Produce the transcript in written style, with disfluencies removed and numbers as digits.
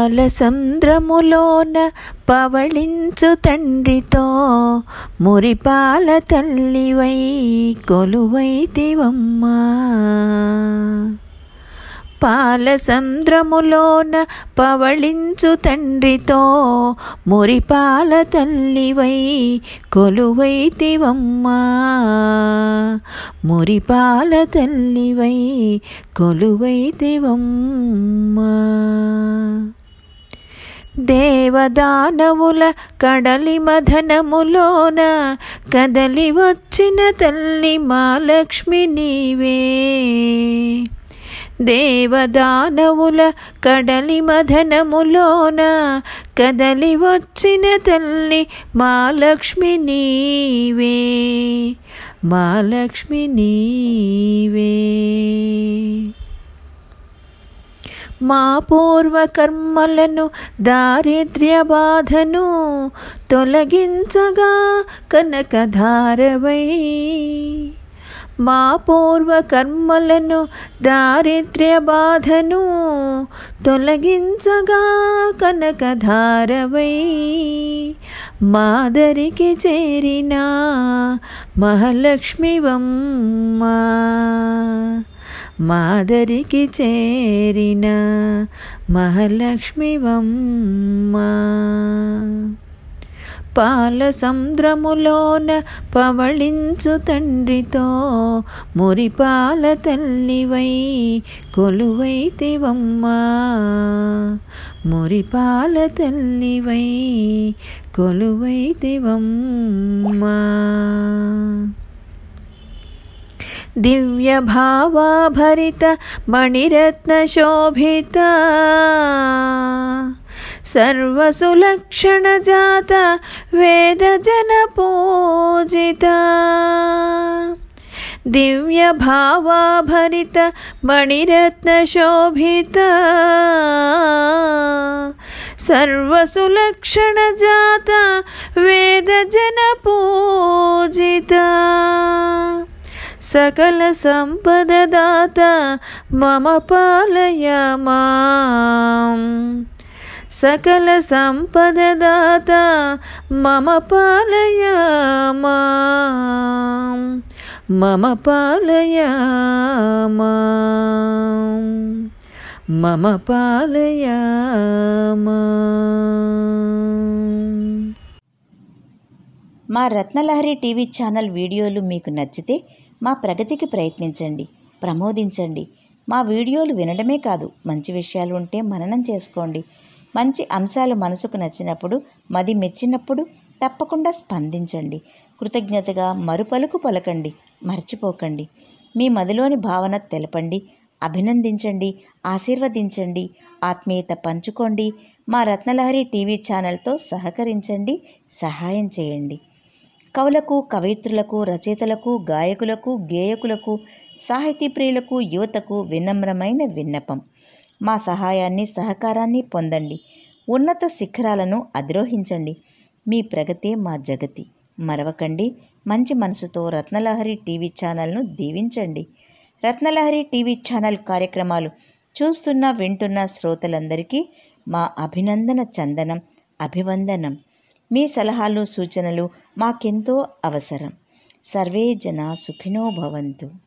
పాలసంద్రములోన పవళించు తండ్రితో మురిపాల తల్లివై కొలువైతివమ్మా. పాలసంద్రములోన పవళించు తండ్రితో మురిపాల తల్లివై కొలువైతివమ్మా. మురిపాల తల్లివై కొలువైతివమ్మా. దేవదానవుల కడలి మథనములోన కదలి వచ్చిన తల్లి మా లక్ష్మి నీవే. దేవదానవుల కడలి మథనములోన కదలి వచ్చిన తల్లి మా లక్ష్మి నీవే. మా లక్ష్మి నీవే. మా పూర్వకర్మలను దారిద్ర్య బాధను తొలగించగా కనకధారవై. మా పూర్వకర్మలను దారిద్ర్య బాధను తొలగించగా కనకధారవై. మాదరికి చేరిన మహాలక్ష్మివమ్మా. మాదరికి చేరిన మహాలక్ష్మివమ్మా. పాలసంద్రములోన పవళించు తండ్రితో మురిపాల తల్లివై కొలువైతివమ్మా. మురిపాల తల్లివై కొలువైతివమ్మా. దివ్య భావాభరిత మణిరత్న శోభిత సర్వసులక్షణ జాత వేద జన పూజిత. దివ్య భావాభరిత మణిరత్న శోభిత సర్వసులక్షణ జాత వేద జన పూజిత. సకల సంపద దాత మమ పాలయ మాం. సకల సంపద దాత మమ పాలయ మాం. మమ పాలయ మాం. మమ పాలయ మాం. మా రత్నలహరి టీవీ ఛానల్ వీడియోలు మీకు నచ్చితే మా ప్రగతికి ప్రయత్నించండి, ప్రమోదించండి. మా వీడియోలు వినడమే కాదు, మంచి విషయాలు ఉంటే మననం చేసుకోండి. మంచి అంశాలు మనసుకు నచ్చినప్పుడు, మది మెచ్చినప్పుడు తప్పకుండా స్పందించండి. కృతజ్ఞతగా మరుపలుకు పలకండి, మర్చిపోకండి. మీ మదిలోని భావన తెలపండి, అభినందించండి, ఆశీర్వదించండి, ఆత్మీయత పంచుకోండి. మా రత్నలహరి టీవీ ఛానల్తో సహకరించండి, సహాయం చేయండి. కవులకు, కవయిత్రులకు, రచయితలకు, గాయకులకు, గేయకులకు, సాహితీ ప్రియులకు, యువతకు వినమ్రమైన విన్నపం. మా సహాయాన్ని, సహకారాన్ని పొందండి. ఉన్నత శిఖరాలను అధిరోహించండి. మీ ప్రగతే మా జగతి. మరవకండి. మంచి మనసుతో రత్నలహరి టీవీ ఛానల్ను దీవించండి. రత్నలహరి టీవీ ఛానల్ కార్యక్రమాలు చూస్తున్న, వింటున్న శ్రోతలందరికీ మా అభినందన చందనం, అభివందనం. మీ సలహాలు, సూచనలు మాకెంతో అవసరం. సర్వే జనా సుఖినో భవంతు.